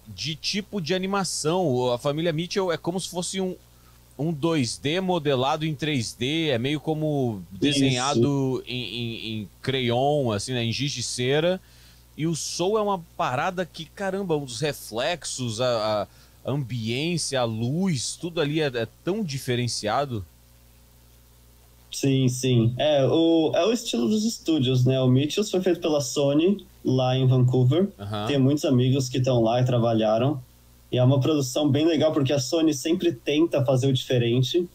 de tipo de animação. A família Mitchell é como se fosse um 2D modelado em 3D, é meio como desenhado em crayon, assim, né, em giz de cera. E o Soul é uma parada que, caramba, os reflexos, a ambiência, a luz, tudo ali é tão diferenciado. Sim, sim. É o estilo dos estúdios, né? O Mitchell foi feito pela Sony, lá em Vancouver. Tem muitos amigos que estão lá e trabalharam. E é uma produção bem legal, porque a Sony sempre tenta fazer o diferente.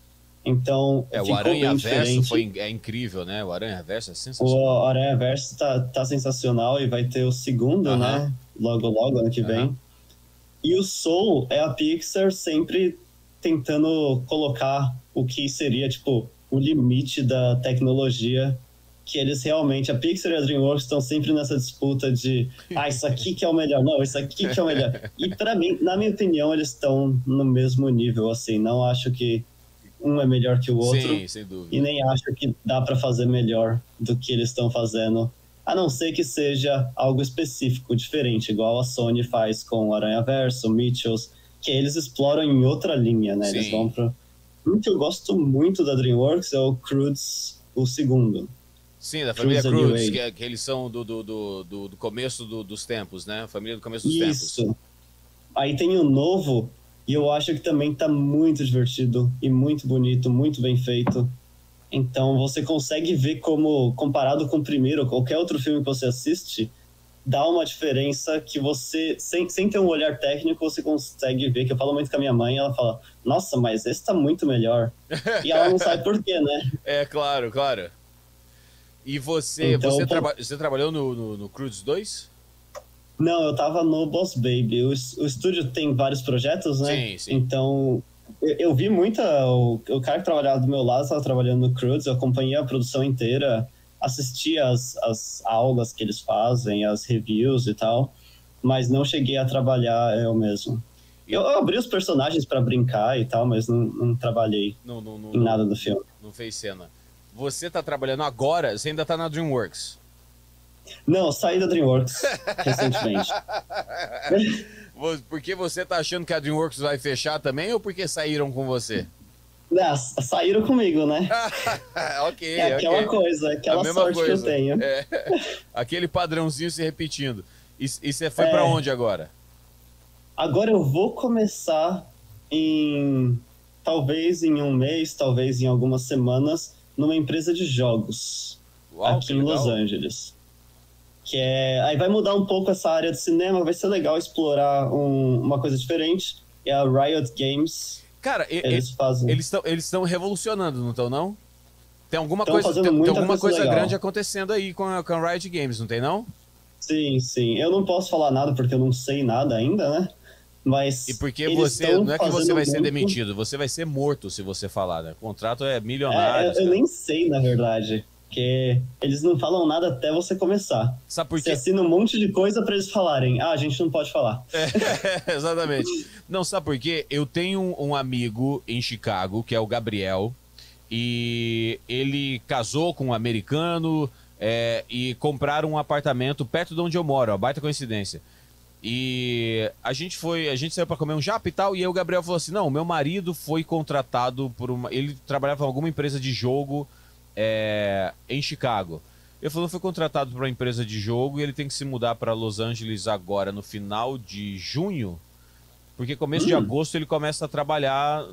Então, o Aranha-Verso é incrível, né? O Aranha-Verso é sensacional. O Aranha-Verso tá sensacional e vai ter o segundo, né? Logo, ano que vem. E o Soul é a Pixar sempre tentando colocar o que seria, tipo, o limite da tecnologia, que eles realmente, a Pixar e a DreamWorks estão sempre nessa disputa de isso aqui que é o melhor, não, isso aqui que é o melhor. E para mim, na minha opinião, eles estão no mesmo nível, assim, não acho que um é melhor que o outro. Sim, sem dúvida. E nem acho que dá para fazer melhor do que eles estão fazendo, a não ser que seja algo específico, diferente, igual a Sony faz com o Aranha-Verso, Mitchells, que eles exploram em outra linha, né? Sim. Eles vão para... Um que eu gosto muito da DreamWorks é o Croods, o segundo. Sim, da família Croods, que eles são do começo dos tempos, né? A família do começo dos tempos. Isso. Aí tem o novo, e eu acho que também tá muito divertido e muito bonito, muito bem feito. Então você consegue ver como, comparado com o primeiro, qualquer outro filme que você assiste, dá uma diferença que você, sem ter um olhar técnico, você consegue ver, que eu falo muito com a minha mãe, ela fala, nossa, mas esse tá muito melhor. E ela não sabe por quê, né? Claro. E você, então, você trabalhou no Croods 2? Não, eu tava no Boss Baby. O estúdio tem vários projetos, né? Sim. Então, eu vi muita... O cara que trabalhava do meu lado estava trabalhando no Croods, eu acompanhei a produção inteira, assisti as aulas que eles fazem, as reviews e tal, mas não cheguei a trabalhar eu mesmo. Eu abri os personagens para brincar e tal, mas não trabalhei em nada do filme. Não fez cena. Você tá trabalhando agora? Você ainda tá na DreamWorks? Não, saí da DreamWorks recentemente. Porque você tá achando que a DreamWorks vai fechar também ou porque saíram com você? Não, saíram comigo, né? Ok. É aquela coisa, aquela sorte coisa que eu tenho. Aquele padrãozinho se repetindo. E você foi pra onde agora? Agora eu vou começar talvez em um mês, talvez em algumas semanas, numa empresa de jogos. Uau, aqui em Los Angeles. Aí vai mudar um pouco essa área de cinema, vai ser legal explorar uma coisa diferente. É a Riot Games. Cara, eles estão revolucionando, não estão, não? Tem alguma coisa grande acontecendo aí com a Riot Games, não tem, não? Sim. Eu não posso falar nada porque eu não sei nada ainda, né? Mas e porque não é que você vai ser demitido, você vai ser morto se você falar, né? O contrato é milionário. Eu nem sei, na verdade. Porque eles não falam nada até você começar. Sabe por quê? Você assina um monte de coisa pra eles falarem. A gente não pode falar. Exatamente. Não, sabe por quê? Eu tenho um amigo em Chicago, que é o Gabriel, e ele casou com um americano e compraram um apartamento perto de onde eu moro, uma baita coincidência. E a gente saiu pra comer um japa e tal, e aí o Gabriel falou assim, não, meu marido foi contratado por ele trabalhava em alguma empresa de jogo em Chicago. Ele falou que foi contratado para uma empresa de jogo e ele tem que se mudar para Los Angeles agora no final de junho, porque começo de agosto ele começa a trabalhar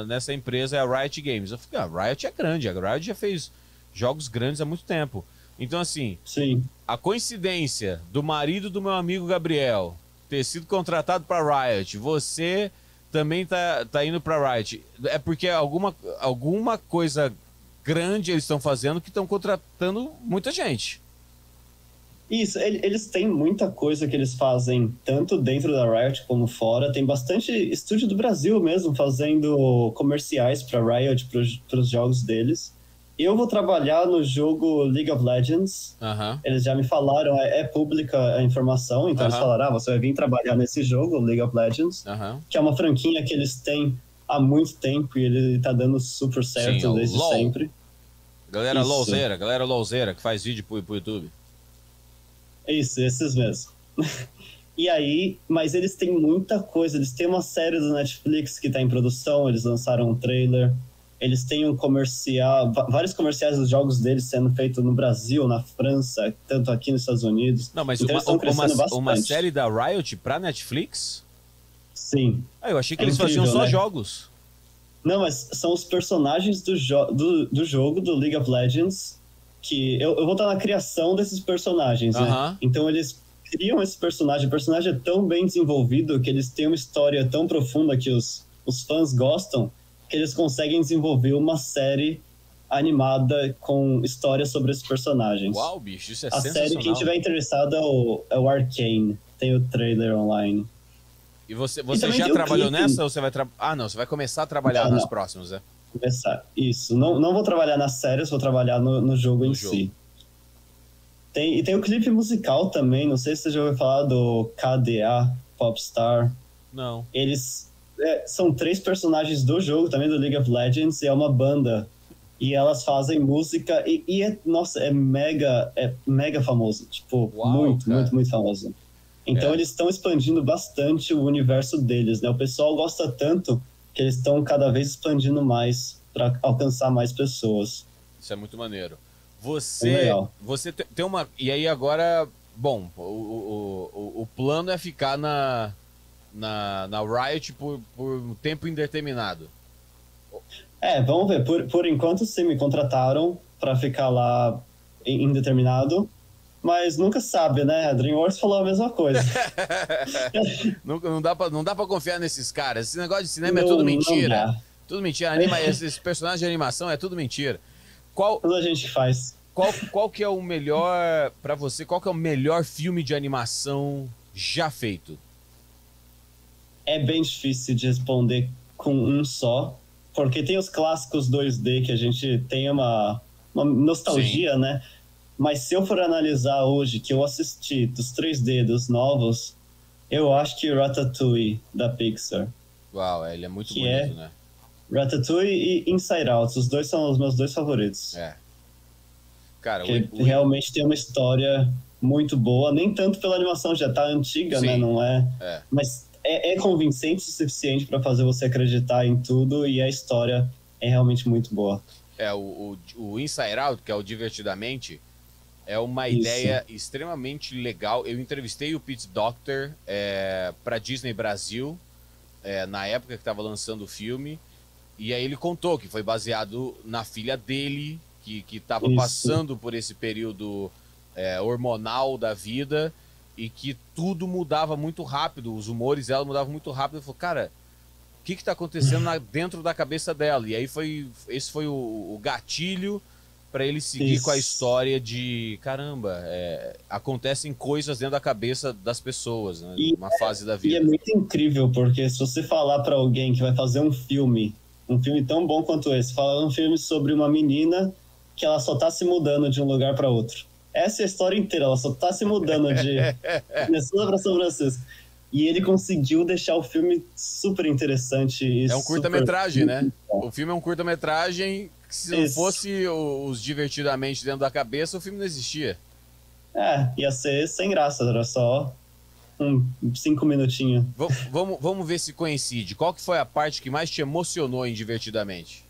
nessa empresa, é a Riot Games. Eu falei, a Riot é grande, a Riot já fez jogos grandes há muito tempo. Então, assim, sim, a coincidência do marido do meu amigo Gabriel ter sido contratado para Riot, você também tá indo para Riot, é porque alguma coisa grande eles estão fazendo que estão contratando muita gente. Isso, eles têm muita coisa que eles fazem, tanto dentro da Riot como fora. Tem bastante estúdio do Brasil mesmo fazendo comerciais para Riot, para os jogos deles. Eu vou trabalhar no jogo League of Legends. Eles já me falaram, é pública a informação, então eles falaram, você vai vir trabalhar nesse jogo, League of Legends, que é uma franquia que eles têm há muito tempo e ele tá dando super certo. Sim, desde LOL. Sempre. Galera LOLzeira, que faz vídeo pro YouTube. Isso, esses mesmo. E aí, mas eles têm muita coisa. Eles têm uma série do Netflix que tá em produção, eles lançaram um trailer. Eles têm um comercial, vários comerciais dos jogos deles sendo feitos no Brasil, na França, tanto aqui nos Estados Unidos. Não, mas então, uma série da Riot pra Netflix? Sim. Eu achei que eles faziam só jogos. Não, mas são os personagens do jogo, do League of Legends, que eu vou estar na criação desses personagens, né? Então eles criam esse personagem. O personagem é tão bem desenvolvido que eles têm uma história tão profunda que os fãs gostam, que eles conseguem desenvolver uma série animada com histórias sobre esses personagens. Uau, bicho, isso é sensacional. A série, quem tiver interessado, é o Arcane. Tem o trailer online. E você já trabalhou nessa ou você vai não, você vai começar a trabalhar nas próximas, né? Começar. Isso. Não vou trabalhar nas séries, vou trabalhar no jogo em si. E tem o clipe musical também, não sei se você já ouviu falar do KDA, Popstar. Não. Eles são 3 personagens do jogo também, do League of Legends, e é uma banda. E elas fazem música nossa, é mega famoso. Tipo, Uau, muito famoso. Então eles estão expandindo bastante o universo deles, né? O pessoal gosta tanto que eles estão cada vez expandindo mais para alcançar mais pessoas. Isso é muito maneiro. Você tem uma... E aí agora, bom, o plano é ficar na Riot por um tempo indeterminado. Vamos ver. Por enquanto, sim, me contrataram para ficar lá indeterminado. Mas nunca sabe, né? A DreamWorks falou a mesma coisa. não dá pra confiar nesses caras. Esse negócio de cinema é tudo mentira. Tudo mentira. Esses personagens de animação é tudo mentira. Tudo a gente faz. Qual que é o melhor, pra você, qual que é o melhor filme de animação já feito? É bem difícil de responder com um só. Porque tem os clássicos 2D que a gente tem uma nostalgia, sim, né? Mas se eu for analisar hoje, que eu assisti dos 3D, dos novos, eu acho que Ratatouille, da Pixar. Uau, ele é muito bonito, né? Ratatouille e Inside Out, os dois são os meus 2 favoritos. Cara, realmente tem uma história muito boa, nem tanto pela animação, já tá antiga, sim, né? Não é? Mas é convincente o suficiente para fazer você acreditar em tudo e a história é realmente muito boa. O Inside Out, que é o Divertidamente, é uma ideia extremamente legal. Eu entrevistei o Pete Docter para Disney Brasil, na época que estava lançando o filme, e aí ele contou que foi baseado na filha dele, que estava passando por esse período hormonal da vida, e que tudo mudava muito rápido, os humores dela mudavam muito rápido. Ele falou, cara, o que está acontecendo dentro da cabeça dela? E aí esse foi o gatilho para ele seguir com a história de, caramba, acontecem coisas dentro da cabeça das pessoas, né? Uma fase da vida. E é muito incrível, porque se você falar para alguém que vai fazer um filme tão bom quanto esse, falar um filme sobre uma menina que ela só tá se mudando de um lugar para outro. Essa é a história inteira, ela só tá se mudando de Minnesota para São Francisco. E ele conseguiu deixar o filme super interessante. É um curta-metragem, né? O filme é um curta-metragem que se não fosse os Divertidamente dentro da cabeça, o filme não existia. Ia ser sem graça, era só 5 minutinhos. Vamos ver se coincide. Qual que foi a parte que mais te emocionou em Divertidamente?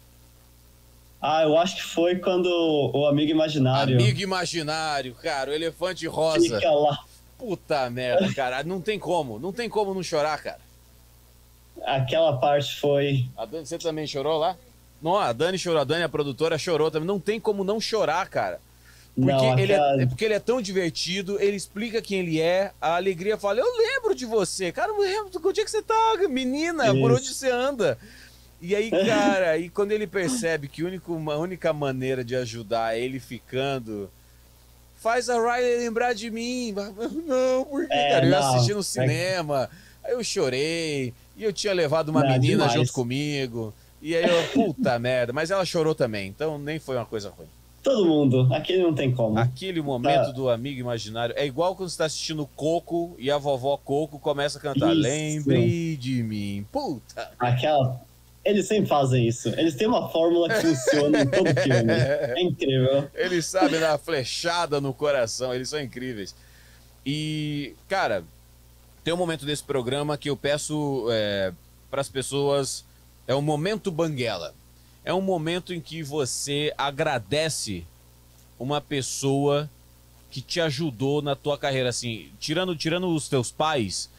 Ah, eu acho que foi quando o Amigo Imaginário Amigo Imaginário, cara, o Elefante Rosa. fica lá. Puta merda, cara, não tem como não chorar, cara. Aquela parte foi. A Dani, você também chorou lá? Não, a Dani chorou, a Dani, a produtora, chorou também. Não tem como não chorar, cara. Porque, Não, porque ele é tão divertido, ele explica quem ele é, a alegria fala, eu lembro de você, cara, eu lembro, onde é que você tá, menina, por onde você anda? E aí, cara, aí quando ele percebe que a única maneira de ajudar é ele ficando, faz a Riley lembrar de mim. Não, porque, cara, eu ia assistir no cinema, aí eu chorei, e eu tinha levado uma menina demais. junto comigo, e aí eu, puta merda, mas ela chorou também, então nem foi uma coisa ruim. Todo mundo, aquele não tem como. Aquele momento do amigo imaginário é igual quando você tá assistindo Coco e a vovó Coco começa a cantar Isso. Lembre de mim. Puta. Aquela. Eles sempre fazem isso. Eles têm uma fórmula que funciona em todo filme. É incrível. Eles sabem dar uma flechada no coração, eles são incríveis. E, cara, tem um momento desse programa que eu peço para as pessoas. É um momento Banguela. É um momento em que você agradece uma pessoa que te ajudou na tua carreira, assim, tirando os teus pais,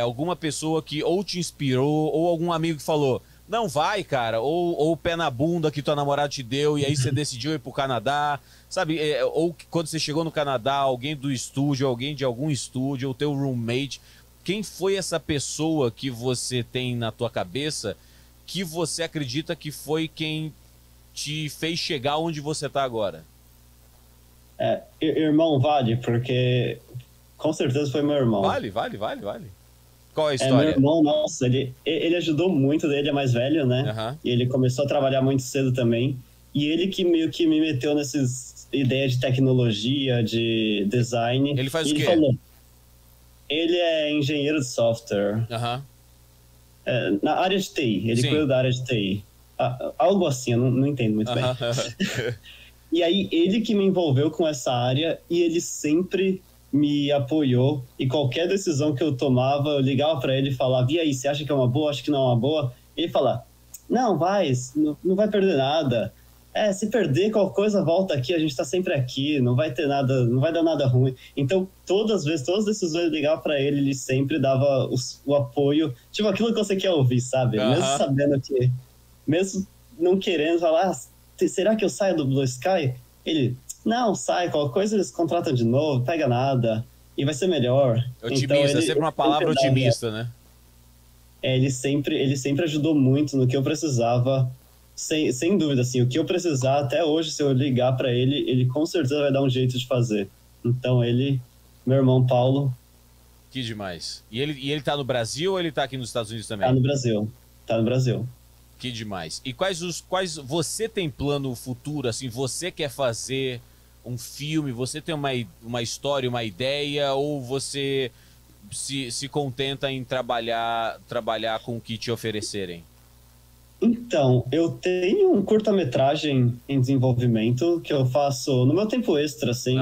alguma pessoa que ou te inspirou, ou algum amigo que falou, não vai, cara, ou o pé na bunda que tua namorada te deu e aí você decidiu ir pro Canadá, sabe, ou quando você chegou no Canadá, alguém do estúdio, alguém de algum estúdio, ou teu roommate, quem foi essa pessoa que você tem na tua cabeça que você acredita que foi quem te fez chegar onde você tá agora? Irmão vale, porque com certeza foi meu irmão. Vale. Qual é a história? Meu irmão, nossa, ele ajudou muito, ele é mais velho, né? Uhum. E ele começou a trabalhar muito cedo também. E ele que meio que me meteu nessas ideias de tecnologia, de design. Ele faz o quê? Ele é engenheiro de software. Aham. Na área de TI, ele cuida da área de TI. Algo assim, eu não entendo muito bem. E aí, ele que me envolveu com essa área e ele sempre me apoiou. E qualquer decisão que eu tomava, eu ligava para ele e falava, e aí, você acha que é uma boa? Acho que não é uma boa? Ele falava, não, não vai perder nada. Se perder qualquer coisa, volta aqui, a gente tá sempre aqui, não vai ter nada, não vai dar nada ruim. Então, todas as decisões eu ligava pra ele sempre dava o apoio, tipo aquilo que você quer ouvir, sabe? Mesmo sabendo que, mesmo não querendo falar, será que eu saio do Blue Sky? Ele, não, sai, qualquer coisa eles contratam de novo, pega nada, e vai ser melhor. Otimista, então, sempre uma palavra otimista, né? Ele sempre ajudou muito no que eu precisava. Sem dúvida, assim, o que eu precisar, até hoje, se eu ligar para ele, ele com certeza vai dar um jeito de fazer. Então meu irmão Paulo... Que demais. E ele tá no Brasil ou ele tá aqui nos Estados Unidos também? Tá no Brasil. Que demais. E quais você tem plano futuro, assim, você quer fazer um filme, você tem uma história, uma ideia, ou você se contenta em trabalhar com o que te oferecerem? Então, eu tenho um curta-metragem em desenvolvimento que eu faço no meu tempo extra, assim.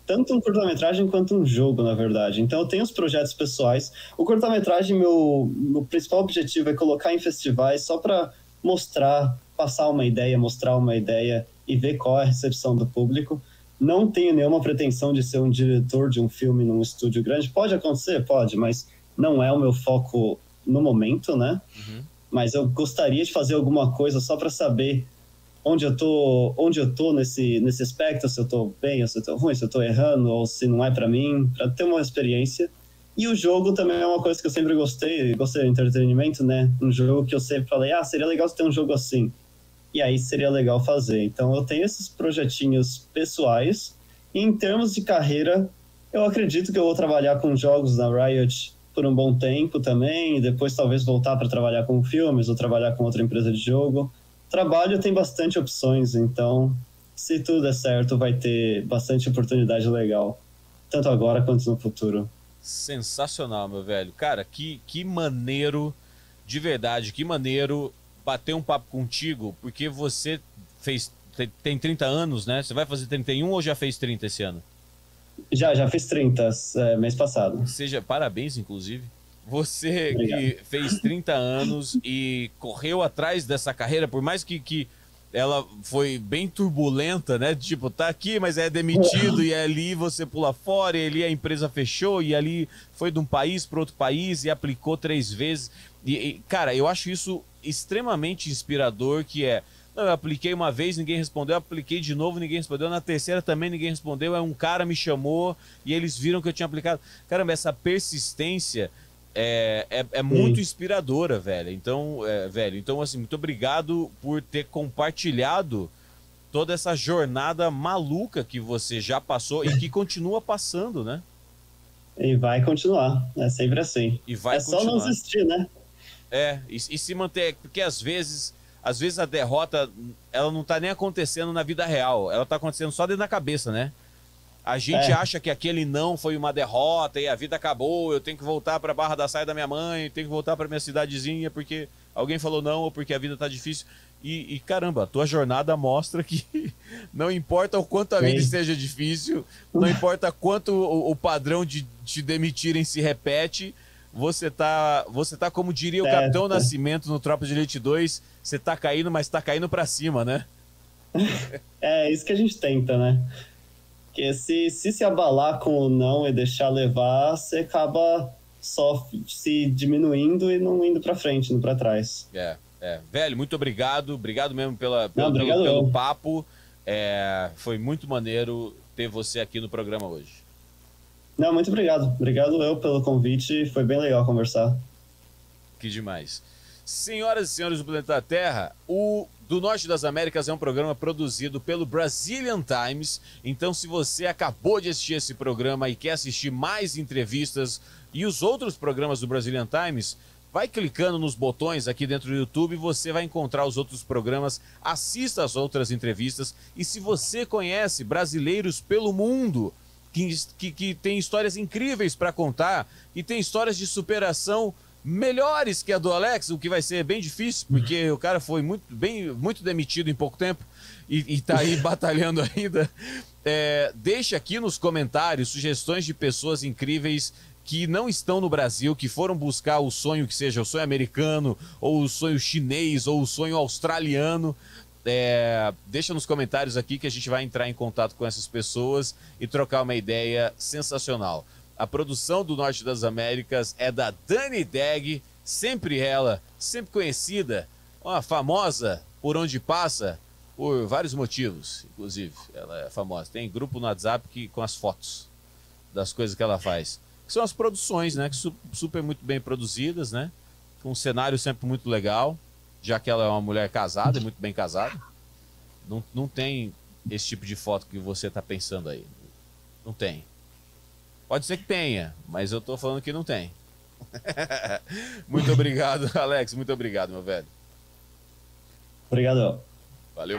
Tanto um curta-metragem quanto um jogo, na verdade. Então, eu tenho os projetos pessoais. O curta-metragem, meu principal objetivo é colocar em festivais só para mostrar, mostrar uma ideia e ver qual é a recepção do público. Não tenho nenhuma pretensão de ser um diretor de um filme num estúdio grande. Pode acontecer? Pode, mas não é o meu foco no momento, né? Mas eu gostaria de fazer alguma coisa só para saber onde eu tô nesse aspecto, se eu tô bem, ou se eu tô ruim, se eu tô errando, ou se não é para mim, para ter uma experiência. E o jogo também é uma coisa que eu sempre gostei de entretenimento, né? Um jogo que eu sempre falei, seria legal ter um jogo assim. E aí seria legal fazer. Então eu tenho esses projetinhos pessoais. E em termos de carreira, eu acredito que eu vou trabalhar com jogos na Riot por um bom tempo também, e depois talvez voltar para trabalhar com filmes ou trabalhar com outra empresa de jogo. Trabalho tem bastante opções, então se tudo der certo vai ter bastante oportunidade legal, tanto agora quanto no futuro. Sensacional, meu velho. Cara, que maneiro, de verdade, que maneiro bater um papo contigo, porque você tem 30 anos, né? Você vai fazer 31 ou já fez 30 esse ano? Já fiz 30 mês passado. Parabéns, inclusive. Você Obrigado. que fez 30 anos e correu atrás dessa carreira, por mais que ela foi bem turbulenta, né? Tipo, tá aqui, mas é demitido, e ali você pula fora, e ali a empresa fechou, e ali foi de um país para outro país e aplicou 3 vezes. Cara, eu acho isso extremamente inspirador, que é... Não, eu apliquei uma vez, ninguém respondeu, eu apliquei de novo, ninguém respondeu, na terceira também ninguém respondeu, aí um cara me chamou e eles viram que eu tinha aplicado. Caramba, essa persistência é muito inspiradora, velho. Então, assim, muito obrigado por ter compartilhado toda essa jornada maluca que você já passou e que continua passando, né? E vai continuar, é sempre assim. E vai continuar. Só não desistir, né? E se manter, porque às vezes a derrota, ela não tá nem acontecendo na vida real, ela tá acontecendo só dentro da cabeça, né? A gente acha que aquele não foi uma derrota e a vida acabou, eu tenho que voltar pra Barra da Saia da minha mãe, tenho que voltar pra minha cidadezinha porque alguém falou não ou porque a vida tá difícil. E caramba, a tua jornada mostra que não importa o quanto a vida esteja difícil, não importa quanto o padrão de te demitirem se repete, você tá como diria o Capitão Nascimento no Tropa de Elite 2, você tá caindo, mas tá caindo pra cima, né? É isso que a gente tenta, né? Porque se abalar com o não e deixar levar, você acaba só se diminuindo e não indo pra frente, indo pra trás. Velho, muito obrigado. Obrigado mesmo pelo papo. Foi muito maneiro ter você aqui no programa hoje. Não, muito obrigado. Obrigado eu pelo convite. Foi bem legal conversar. Que demais. Senhoras e senhores do planeta Terra, o Do Norte das Américas é um programa produzido pelo Brazilian Times. Então, se você acabou de assistir esse programa e quer assistir mais entrevistas e os outros programas do Brazilian Times, vai clicando nos botões aqui dentro do YouTube e você vai encontrar os outros programas. Assista as outras entrevistas. E se você conhece brasileiros pelo mundo que tem histórias incríveis para contar e tem histórias de superação melhores que a do Alex, o que vai ser bem difícil, porque o cara foi muito demitido em pouco tempo e tá aí batalhando ainda. Deixe aqui nos comentários sugestões de pessoas incríveis que não estão no Brasil, que foram buscar o sonho, que seja o sonho americano, ou o sonho chinês, ou o sonho australiano. Deixa nos comentários aqui que a gente vai entrar em contato com essas pessoas e trocar uma ideia sensacional. A produção do Norte das Américas é da Dani Deg, sempre conhecida, uma famosa por onde passa, por vários motivos, inclusive. Ela é famosa. Tem grupo no WhatsApp com as fotos das coisas que ela faz. Que são as produções, né? Que super muito bem produzidas, né? Com um cenário sempre muito legal, já que ela é uma mulher casada, muito bem casada. Não tem esse tipo de foto que você está pensando aí. Não tem. Pode ser que tenha, mas eu tô falando que não tem. Muito obrigado, Alex. Muito obrigado, meu velho. Obrigado. Valeu.